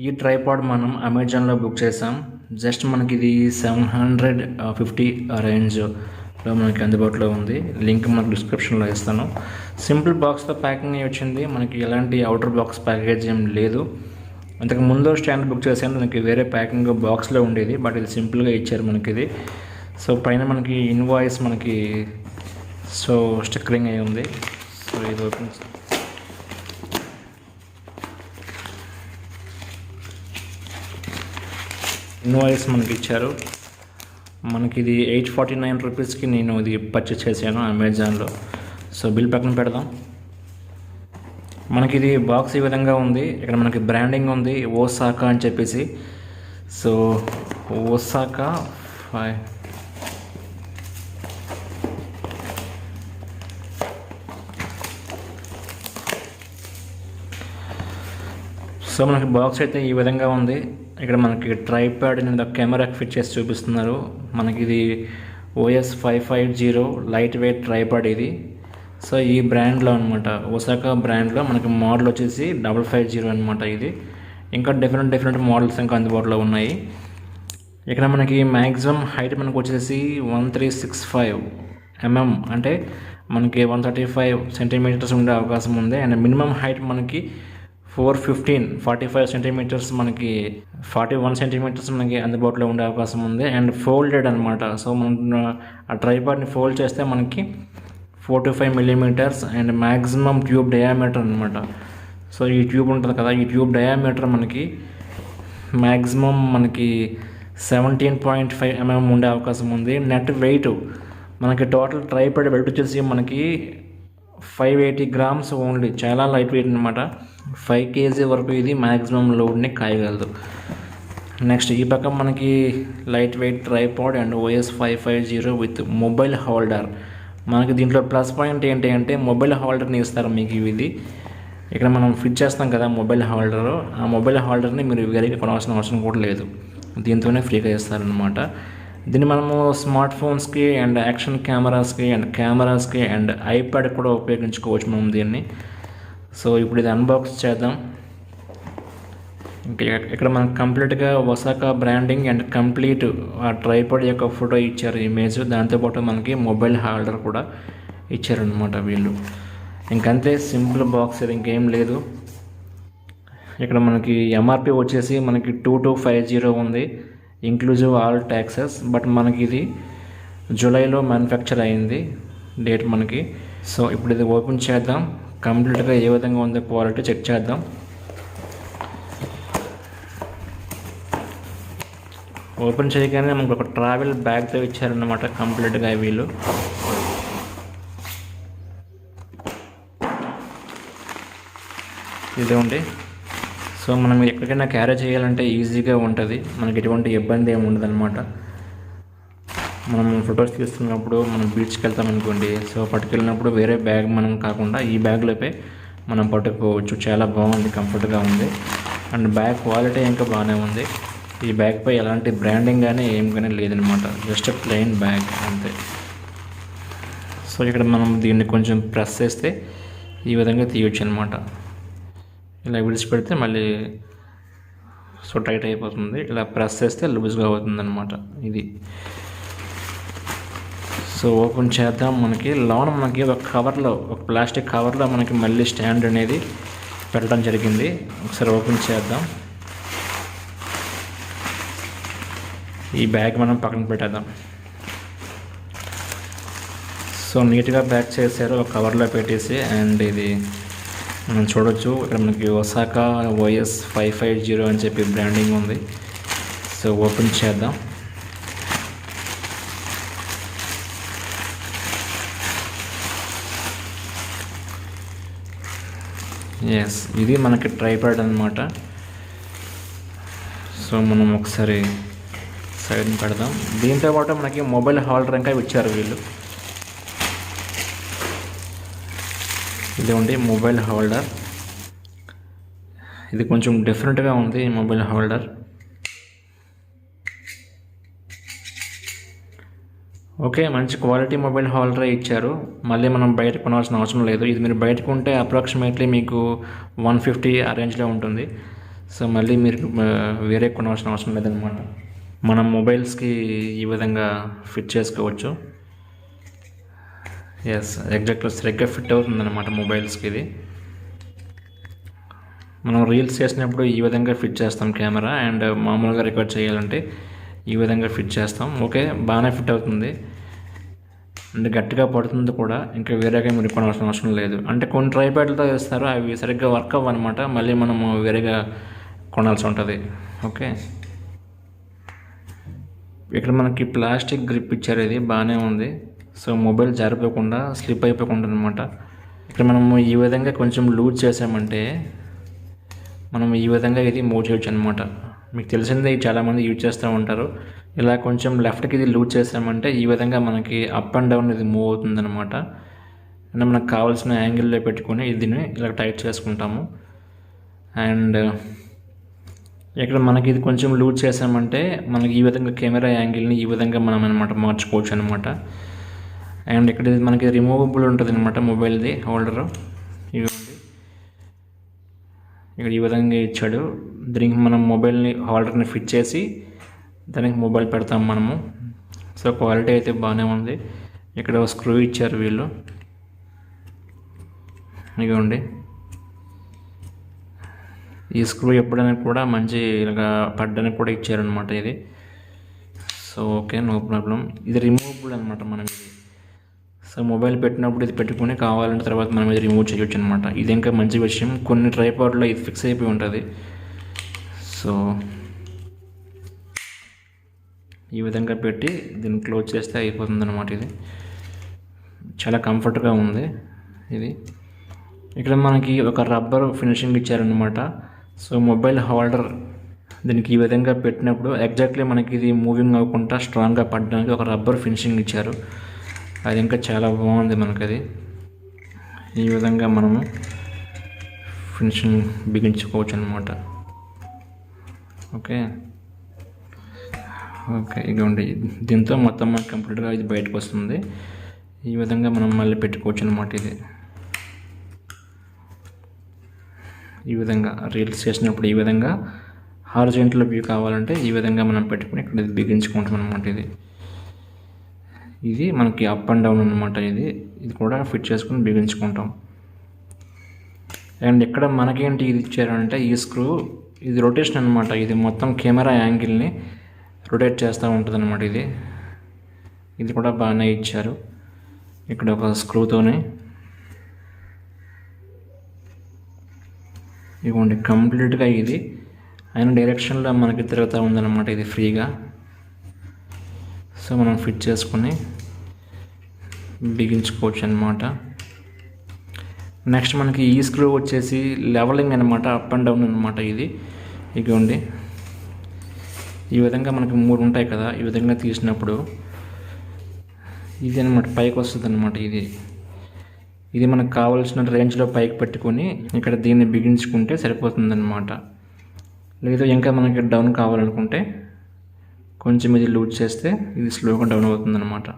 ఈ ట్రైపాడ్ మనం అమెజాన్లో బుక్ చేసాం. జస్ట్ మనకి ఇది 750 రేంజ్లో మనకి అందుబాటులో ఉంది. లింక్ మనకు డిస్క్రిప్షన్లో ఇస్తాను. సింపుల్ బాక్స్తో ప్యాకింగ్ అయ్యి వచ్చింది. మనకి ఎలాంటి అవుటర్ బాక్స్ ప్యాకేజ్ ఏం లేదు. అంతకు ముందు స్టాండ్ బుక్ చేశాను, మనకి వేరే ప్యాకింగ్ బాక్స్లో ఉండేది, బట్ ఇది సింపుల్గా ఇచ్చారు మనకి ఇది. సో పైన మనకి ఇన్వాయిస్ మనకి స్టిక్కరింగ్ అయి ఉంది. సో ఇది ఓపెన్ ఇన్వాయిస్ మనకి ఇచ్చారు. మనకి ఇది 849 రూపీస్కి నేను ఇది పర్చేస్ చేశాను అమెజాన్లో. సో బిల్ పక్కన పెడదాం. మనకి ఇది బాక్స్ ఈ విధంగా ఉంది. ఇక్కడ మనకి బ్రాండింగ్ ఉంది ఓసాకా అని చెప్పేసి. సో ఓసాకా 5 సో మనకి బాక్స్ అయితే ఈ విధంగా ఉంది. ఇక్కడ మనకి ట్రైపాడ్ అనేది కెమెరాకి ఫిట్ చేసి చూపిస్తున్నారు. మనకి ఇది OS 550 లైట్ వెయిట్ ట్రైపాడ్ ఇది. సో ఈ బ్రాండ్లో అనమాట, ఒసాకా బ్రాండ్లో మనకి మోడల్ వచ్చేసి 550 అనమాట ఇది. ఇంకా డిఫరెంట్ మోడల్స్ ఇంకా అందుబాటులో ఉన్నాయి. ఇక్కడ మనకి మ్యాక్సిమం హైట్ మనకు వచ్చేసి 1365 mm, అంటే మనకి 135 సెంటీమీటర్స్ ఉండే అవకాశం ఉంది. అండ్ మినిమం హైట్ మనకి 45 సెంటీమీటర్స్, మనకి 41 సెంటీమీటర్స్ మనకి అందుబాటులో ఉండే అవకాశం ఉంది. అండ్ ఫోల్డెడ్ అనమాట. సో మనం ఆ ట్రైపాడ్ని ఫోల్డ్ చేస్తే మనకి 45 millimetres and maximum tube diameter అనమాట. సో ఈ ట్యూబ్ ఉంటుంది కదా, ఈ ట్యూబ్ డయామీటర్ మనకి మ్యాక్సిమం మనకి 17.5 mm ఉండే అవకాశం ఉంది. నెట్ వెయిట్ మనకి టోటల్ ట్రైపాడ్ వెయిట్ వచ్చేసి మనకి 580 గ్రామ్స్ ఓన్లీ, చాలా లైట్ వెయిట్ అనమాట. 5 kg వరకు ఇది మ్యాక్సిమం లోడ్ని కాయగలదు. నెక్స్ట్ ఈ పక్క మనకి light weight tripod and OS 550 with mobile holder. మనకి దీంట్లో ప్లస్ పాయింట్ ఏంటి అంటే మొబైల్ హోల్డర్ని ఇస్తారు మీకు. ఇది ఇక్కడ మనం ఫిట్ చేస్తాం కదా మొబైల్ హోల్డర్, ఆ మొబైల్ హోల్డర్ని మీరు వేరేగా కొనాల్సిన అవసరం కూడా లేదు, దీంతోనే ఫ్రీగా ఇస్తారనమాట. దీన్ని మనము స్మార్ట్ ఫోన్స్కి అండ్ యాక్షన్ కెమెరాస్కి అండ్ ఐప్యాడ్ కూడా ఉపయోగించుకోవచ్చు మనం దీన్ని. సో ఇప్పుడు ఇది అన్బాక్స్ చేద్దాం. ఇంకా ఇక్కడ మనకు కంప్లీట్గా ఒసాకా బ్రాండింగ్ అండ్ కంప్లీట్ ఆ ట్రైపాడ్ యొక్క ఫోటో ఇచ్చారు, ఇమేజ్. దాంతోపాటు మనకి మొబైల్ హోల్డర్ కూడా ఇచ్చారనమాట వీళ్ళు. ఇంకంతే, సింపుల్ బాక్స్, ఇది ఇంకేం లేదు. ఇక్కడ మనకి MRP వచ్చేసి మనకి 2250 ఉంది, ఇంక్లూజివ్ ఆల్ ట్యాక్సెస్. బట్ మనకి ఇది జూలైలో మ్యానుఫ్యాక్చర్ అయింది డేట్ మనకి. సో ఇప్పుడు ఇది ఓపెన్ చేద్దాం, కంప్లీట్గా ఏ విధంగా ఉందో క్వాలిటీ చెక్ చేద్దాం. ఓపెన్ చేయగానే మనకు ఒక ట్రావెల్ బ్యాగ్తో ఇచ్చారన్నమాట కంప్లీట్గా వీళ్ళు. ఇది ఉంది. సో మనం ఎక్కడికైనా క్యారీ చేయాలంటే ఈజీగా ఉంటుంది, మనకి ఎటువంటి ఇబ్బంది ఏమి ఉండదు అనమాట. మనం ఫొటోస్ తీస్తున్నప్పుడు మనం బీచ్కి వెళ్తాం అనుకోండి, సో పట్టుకెళ్ళినప్పుడు వేరే బ్యాగ్ మనం కాకుండా ఈ బ్యాగ్లోపే మనం పట్టుకోవచ్చు. చాలా బాగుంది, కంఫర్ట్గా ఉంది. అండ్ బ్యాగ్ క్వాలిటీ ఇంకా బాగానే ఉంది. ఈ బ్యాగ్పై ఎలాంటి బ్రాండింగ్ కానీ ఏం కానీ లేదనమాట, జస్ట్ ప్లెయిన్ బ్యాగ్ అంతే. సో ఇక్కడ మనం దీన్ని కొంచెం ప్రెస్ చేస్తే ఈ విధంగా తీయొచ్చు అనమాట. ఇలా విడిచిపెడితే మళ్ళీ సో టైట్ అయిపోతుంది, ఇలా ప్రెస్ చేస్తే లూజ్గా అవుతుంది అనమాట ఇది. సో ఓపెన్ చేద్దాం. మనకి లోన మనకి ఒక కవర్లో, ఒక ప్లాస్టిక్ కవర్లో మనకి మళ్ళీ స్టాండ్ అనేది పెట్టడం జరిగింది. ఒకసారి ఓపెన్ చేద్దాం. ఈ బ్యాగ్ మనం పక్కన పెట్టేద్దాం. సో నీట్గా ప్యాక్ చేశారు ఒక కవర్లో పెట్టేసి. అండ్ ఇది మనం చూడొచ్చు, ఇక్కడ మనకి ఒసాకా OS 550 అని చెప్పి బ్రాండింగ్ ఉంది. సో ఓపెన్ చేద్దాం. ఎస్, ఇది మనకి ట్రైపాడ్ అనమాట. సో మనం ఒకసారి సైడ్ పెడదాం. దీంతో పాటు మనకి మొబైల్ హోల్డర్ ఇంకా ఇచ్చారు వీళ్ళు. ఇది ఉంది మొబైల్ హోల్డర్. ఇది కొంచెం డిఫరెంట్గా ఉంది ఈ మొబైల్ హోల్డర్. ఓకే, మంచి క్వాలిటీ మొబైల్ హోల్డరే ఇచ్చారు. మళ్ళీ మనం బయట కొనాల్సిన అవసరం లేదు. ఇది మీరు బయట కొంటే అప్రాక్సిమేట్లీ మీకు 150 ఆ రేంజ్లో ఉంటుంది. సో మళ్ళీ మీరు వేరే కొనాల్సిన అవసరం లేదనమాట. మనం మొబైల్స్కి ఈ విధంగా ఫిట్ చేసుకోవచ్చు. ఎగ్జాక్ట్గా సరిగ్గా ఫిట్ అవుతుందన్నమాట మొబైల్స్కి ఇది. మనం రీల్స్ చేసినప్పుడు ఈ విధంగా ఫిట్ చేస్తాం కెమెరా, అండ్ మామూలుగా రికార్డ్ చేయాలంటే ఈ విధంగా ఫిట్ చేస్తాం. ఓకే, బాగానే ఫిట్ అవుతుంది అంటే గట్టిగా పడుతుంది కూడా. ఇంకా వేరేగా మీరు కొనాల్సిన అవసరం లేదు. అంటే కొన్ని ట్రైప్యాడ్లతో వేస్తారు, అవి సరిగ్గా వర్క్ అవ్వనమాట. మళ్ళీ మనము వేరేగా కొనాల్సి ఉంటుంది. ఓకే, ఇక్కడ మనకి ప్లాస్టిక్ గ్రిప్ ఇచ్చారు, ఇది బాగానే ఉంది. సో మొబైల్ జారిపోకుండా, స్లిప్ అయిపోకుండా అనమాట. ఇక్కడ మనము ఈ విధంగా కొంచెం లూజ్ చేసామంటే మనం ఈ విధంగా ఇది మూవ్ చేయొచ్చు అనమాట. మీకు తెలిసిందే, చాలామంది యూజ్ చేస్తూ ఉంటారు. ఇలా కొంచెం లెఫ్ట్కి ఇది లూజ్ చేసామంటే ఈ విధంగా మనకి అప్ అండ్ డౌన్ ఇది మూవ్ అవుతుందన్నమాట. అంటే మనకు కావాల్సిన యాంగిల్లో పెట్టుకొని దీన్ని ఇలా టైట్ చేసుకుంటాము. అండ్ ఇక్కడ మనకి ఇది కొంచెం లూజ్ చేసామంటే మనకి ఈ విధంగా కెమెరా యాంగిల్ని ఈ విధంగా మనం అనమాట మార్చుకోవచ్చు అనమాట. అండ్ ఇక్కడ మనకి రిమూవబుల్ ఉంటుంది అనమాట మొబైల్ది హోల్డరు. ఇవ్వండి, ఇక్కడ ఈ విధంగా ఇచ్చాడు. దీనికి మనం మొబైల్ని హోల్డర్ని ఫిట్ చేసి దానికి మొబైల్ పెడతాం మనము. సో క్వాలిటీ అయితే బాగానే ఉంది. ఇక్కడ స్క్రూ ఇచ్చారు వీళ్ళు, ఇదిగోండి. ఈ స్క్రూ ఎప్పుడైనా కూడా మంచి ఇలాగా పడ్డానికి కూడా ఇచ్చారనమాట ఇది. So okay, no problem. ఇది రిమూవబుల్ అనమాట మనం ఇది. సో మొబైల్ పెట్టినప్పుడు ఇది పెట్టుకుని కావాలంటే తర్వాత మనం ఇది రిమూవ్ చేయొచ్చు అనమాట. ఇది ఇంకా మంచి విషయం. కొన్ని ట్రైపాడ్లో ఇది ఫిక్స్ అయిపోయి ఉంటుంది. సో ఈ విధంగా పెట్టి దీన్ని క్లోజ్ చేస్తే అయిపోతుంది అనమాట. ఇది చాలా కంఫర్ట్గా ఉంది ఇది. ఇక్కడ మనకి ఒక రబ్బర్ ఫినిషింగ్ ఇచ్చారనమాట. సో మొబైల్ హోల్డర్ దీనికి ఈ విధంగా పెట్టినప్పుడు ఎగ్జాక్ట్లీ మనకి ఇది మూవింగ్ అవ్వకుండా స్ట్రాంగ్గా పడడానికి ఒక రబ్బర్ ఫినిషింగ్ ఇచ్చారు. అది ఇంకా చాలా బాగుంది మనకి. అది ఈ విధంగా మనము ఫినిషింగ్ బిగించుకోవచ్చు అనమాట. ఓకే ఓకే, ఇదిగోండి. దీంతో మొత్తం మనకి కంప్లీట్గా ఇది బయటకు వస్తుంది. ఈ విధంగా మనం మళ్ళీ పెట్టుకోవచ్చు అనమాట. ఇది ఈ విధంగా రీల్స్ చేసినప్పుడు ఈ విధంగా హారిజాంటల్ వ్యూ కావాలంటే ఈ విధంగా మనం పెట్టుకుని ఇక్కడ ఇది బిగించుకుంటాం అనమాట. ఇది మనకి అప్ అండ్ డౌన్ అనమాట. ఇది కూడా ఫిట్ చేసుకుని బిగించుకుంటాం. అండ్ ఇక్కడ మనకేంటి ఇది ఇచ్చారంటే ఈ స్క్రూ, ఇది రొటేషన్ అనమాట. ఇది మొత్తం కెమెరా యాంగిల్ని రొటేట్ చేస్తూ ఉంటుంది అనమాట. ఇది కూడా బాగానే ఇచ్చారు. ఇక్కడ ఒక స్క్రూతోనే ఇవ్వండి, కంప్లీట్గా ఇది అయిన డైరెక్షన్లో మనకి తిరుగుతూ ఉందన్నమాట. ఇది ఫ్రీగా. సో మనం ఫిట్ చేసుకుని బిగించుకోవచ్చు అనమాట. నెక్స్ట్ మనకి ఈ స్క్రూ వచ్చేసి లెవలింగ్ అనమాట, అప్ అండ్ డౌన్ అనమాట. ఇదిగోండి, ఈ విధంగా మనకి 3 ఉంటాయి కదా. ఈ విధంగా తీసినప్పుడు ఇది అనమాట పైకి వస్తుంది అనమాట. ఇది మనకు కావాల్సిన రేంజ్లో పైకి పెట్టుకొని ఇక్కడ దీన్ని బిగించుకుంటే సరిపోతుందన్నమాట. లేదు ఇంకా మనకి డౌన్ కావాలనుకుంటే కొంచెం ఇది లూజ్ చేస్తే ఇది స్లోగా డౌన్ అవుతుందన్నమాట.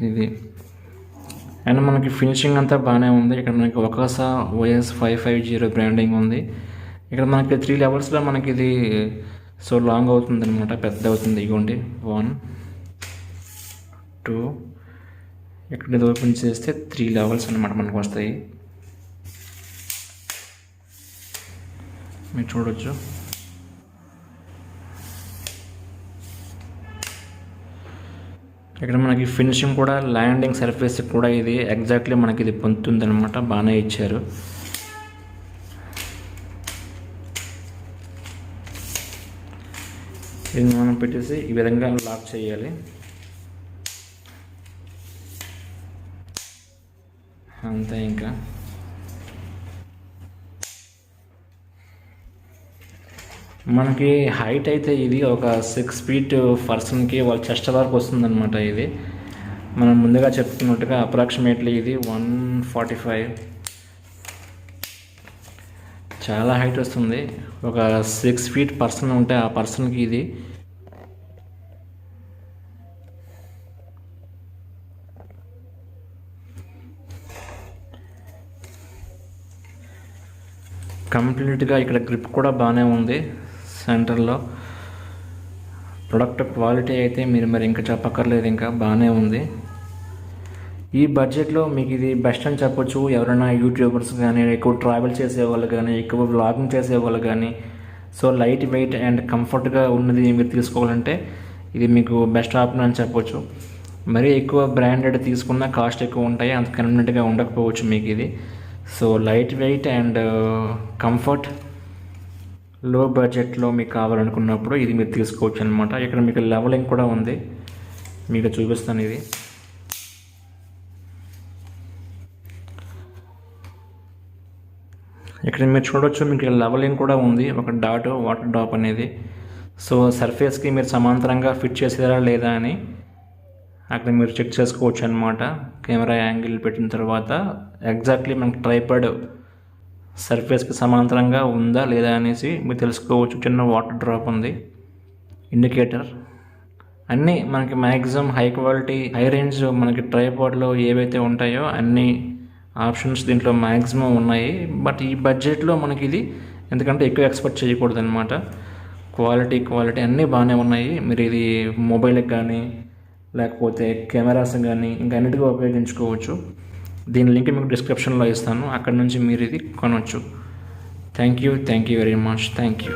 ఇది అండ్ మనకి ఫినిషింగ్ అంతా బాగానే ఉంది. ఇక్కడ మనకి ఒకసా OS 550 బ్రాండింగ్ ఉంది. ఇక్కడ మనకి 3 లెవెల్స్లో మనకి ఇది సో లాంగ్ అవుతుంది అనమాట, పెద్ద అవుతుంది. ఇగోండి 1 2, ఇక్కడ ఇది ఓపెన్ చేస్తే 3 లెవెల్స్ అనమాట మనకు వస్తాయి. మీరు చూడొచ్చు. ఇక్కడ మనకి ఫినిషింగ్ కూడా, ల్యాండింగ్ సర్ఫేస్ కూడా ఇది ఎగ్జాక్ట్లీ మనకి ఇది పొందుతుంది అనమాట. బాగానే ఇచ్చారు. ఇది మనం పెట్టేసి ఈ విధంగా లాక్ చేయాలి. అంతే. ఇంకా మనకి హైట్ అయితే ఇది ఒక 6 feet పర్సన్కి వాళ్ళ చెస్ట్ వరకు వస్తుందన్నమాట. ఇది మనం ముందుగా చెప్పుకున్నట్టుగా అప్రాక్సిమేట్లీ ఇది 145, చాలా హైట్ వస్తుంది. ఒక 6 feet పర్సన్ ఉంటే ఆ పర్సన్కి ఇది కంప్లీట్గా ఇక్కడ గ్రిప్ కూడా బాగానే ఉంది. సెంటర్లో ప్రొడక్ట్ క్వాలిటీ అయితే మీరు మరి ఇంకా చెప్పక్కర్లేదు, ఇంకా బాగానే ఉంది. ఈ బడ్జెట్లో మీకు ఇది బెస్ట్ అని చెప్పొచ్చు. ఎవరైనా యూట్యూబర్స్ కానీ, ఎక్కువ ట్రావెల్ చేసేవాళ్ళు కానీ, ఎక్కువ వ్లాగింగ్ చేసేవాళ్ళు కానీ, సో లైట్ వెయిట్ అండ్ కంఫర్ట్గా ఉన్నది మీరు తీసుకోవాలంటే ఇది మీకు బెస్ట్ ఆప్షన్ అని చెప్పొచ్చు. మరీ ఎక్కువ బ్రాండెడ్ తీసుకున్న కాస్ట్ ఎక్కువ ఉంటాయి, అంత కన్వీనియంట్గా ఉండకపోవచ్చు మీకు ఇది. So light weight and comfort లో బడ్జెట్లో మీకు కావాలనుకున్నప్పుడు ఇది మీరు తీసుకోవచ్చు అనమాట. ఇక్కడ మీకు లెవలింగ్ కూడా ఉంది, మీకు చూపిస్తాను. ఇది ఇక్కడ మీరు చూడవచ్చు, మీకు లెవలింగ్ కూడా ఉంది, ఒక డాట్ వాటర్ డ్రాప్ అనేది. సో సర్ఫేస్కి మీరు సమాంతరంగా ఫిట్ చేసేదా లేదా అని అక్కడ మీరు చెక్ చేసుకోవచ్చు అనమాట. కెమెరా యాంగిల్ పెట్టిన తర్వాత ఎగ్జాక్ట్లీ మనకి ట్రైపాడ్ సర్ఫేస్కి సమాంతరంగా ఉందా లేదా అనేసి మీరు తెలుసుకోవచ్చు. చిన్న వాటర్ డ్రాప్ ఉంది, ఇండికేటర్. అన్నీ మనకి maximum high quality, high range మనకి ట్రైపాడ్లో ఏవైతే ఉంటాయో అన్నీ ఆప్షన్స్ దీంట్లో మ్యాక్సిమం ఉన్నాయి. బట్ ఈ బడ్జెట్లో మనకి ఇది ఎందుకంటే ఎక్కువ ఎక్స్పెక్ట్ చేయకూడదు అనమాట. క్వాలిటీ అన్నీ బాగానే ఉన్నాయి. మీరు ఇది మొబైల్కి కానీ లేకపోతే కెమెరాస్ కానీ ఇంకా అన్నిటికీ ఉపయోగించుకోవచ్చు. దీని లింక్ మీకు డిస్క్రిప్షన్లో ఇస్తాను, అక్కడ నుంచి మీరు ఇది కొనవచ్చు. Thank you very much. Thank you.